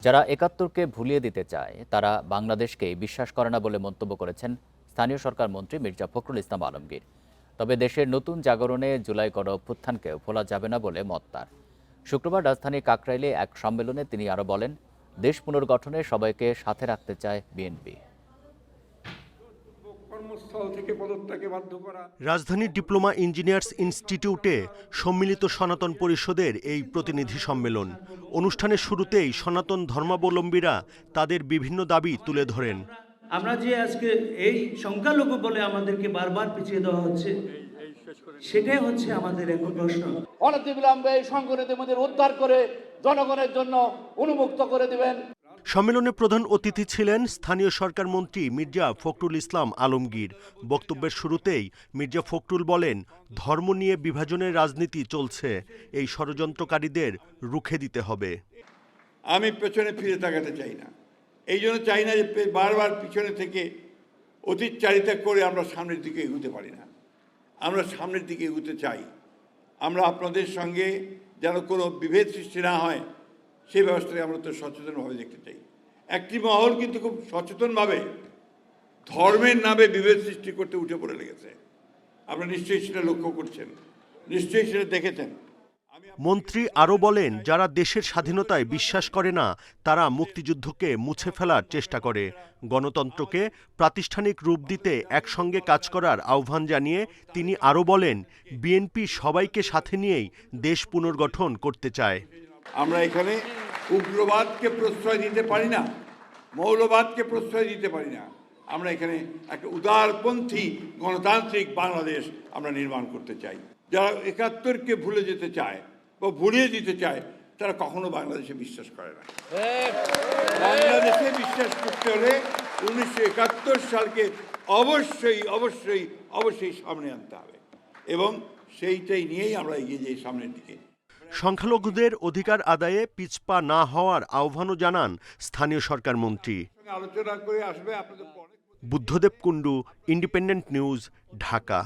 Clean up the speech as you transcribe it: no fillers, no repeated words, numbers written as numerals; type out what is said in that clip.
যারা একাত্তরকে ভুলিয়ে দিতে চায় তারা বাংলাদেশকে বিশ্বাস করে না বলে মন্তব্য করেছেন স্থানীয় সরকার মন্ত্রী মির্জা ফখরুল ইসলাম আলমগীর। তবে দেশের নতুন জাগরণে জুলাই গণ অভ্যুত্থানকেও ভোলা যাবে না বলে মত তার। শুক্রবার রাজধানীর কাকরাইলে এক সম্মেলনে তিনি আরও বলেন, দেশ পুনর্গঠনে সবাইকে সাথে রাখতে চায় বিএনপি। রাজধানীর ডিপ্লোমা ইঞ্জিনিয়ার্স ইনস্টিটিউটে সম্মিলিত সনাতন পরিষদের এই প্রতিনিধি সম্মেলন অনুষ্ঠানের শুরুতেই সনাতন ধর্মাবলম্বীরা তাদের বিভিন্ন দাবি তুলে ধরেন। আমরা যে আজকে এই সংখ্যালঘু বলে আমাদেরকে বারবার পিছিয়ে দেওয়া হচ্ছে, সেটাই হচ্ছে আমাদের এখন প্রশ্ন। অনতিবিলম্বে এই সংগঠনদের উদ্ধার করে জনগণের জন্য উন্মুক্ত করে দিবেন। সম্মেলনে প্রধান অতিথি ছিলেন স্থানীয় সরকার মন্ত্রী মির্জা ফখরুল ইসলাম আলমগীর। বক্তব্যের শুরুতেই মির্জা ফখরুল বলেন, ধর্ম নিয়ে বিভাজনের রাজনীতি চলছে, এই ষড়যন্ত্রকারীদের রুখে দিতে হবে। আমি পেছনে ফিরে তাকাতে চাই না, এই জন্য চাই না যে বারবার পিছনে থেকে অতীতচারিতা করে আমরা সামনের দিকে এগোতে পারি না। আমরা সামনের দিকে এগোতে চাই। আমরা আপনাদের সঙ্গে যেন কোনো বিভেদ সৃষ্টি না হয় সেই ব্যবস্থাকে আমরা তো সচেতনভাবে দেখতে চাই। একটি মহল কিন্তু খুব সচেতনভাবে ধর্মের নামে বিভেদ সৃষ্টি করতে উঠে পড়ে লেগেছে। আপনারা নিশ্চয়ই সেটা লক্ষ্য করছেন, নিশ্চয়ই সেটা দেখেছেন। মন্ত্রী আরও বলেন, যারা দেশের স্বাধীনতায় বিশ্বাস করে না তারা মুক্তিযুদ্ধকে মুছে ফেলার চেষ্টা করে। গণতন্ত্রকে প্রাতিষ্ঠানিক রূপ দিতে একসঙ্গে কাজ করার আহ্বান জানিয়ে তিনি আরও বলেন, বিএনপি সবাইকে সাথে নিয়েই দেশ পুনর্গঠন করতে চায়। আমরা এখানে উগ্রবাদকে প্রশ্রয় দিতে পারি না, মৌলবাদকে প্রশ্রয় দিতে পারি না। আমরা এখানে একটা উদারপন্থী গণতান্ত্রিক বাংলাদেশ আমরা নির্মাণ করতে চাই। যারা একাত্তরকে ভুলে যেতে চায় বা ভুলিয়ে দিতে চায় তারা কখনো বাংলাদেশে বিশ্বাস করে না। বাংলাদেশে বিশ্বাস করতে হলে 1971 সালকে অবশ্যই অবশ্যই অবশ্যই সামনে আনতে হবে এবং সেইটাই নিয়েই আমরা এগিয়ে যাই সামনের দিকে। সংখ্যালঘুদের অধিকার আদায়ে পিছপা না হওয়ার আহ্বানও জানান স্থানীয় সরকার মন্ত্রী। আলোচনা করে আসবে আপনাদের। Buddhadeb Kundu, independent news, Dhaka.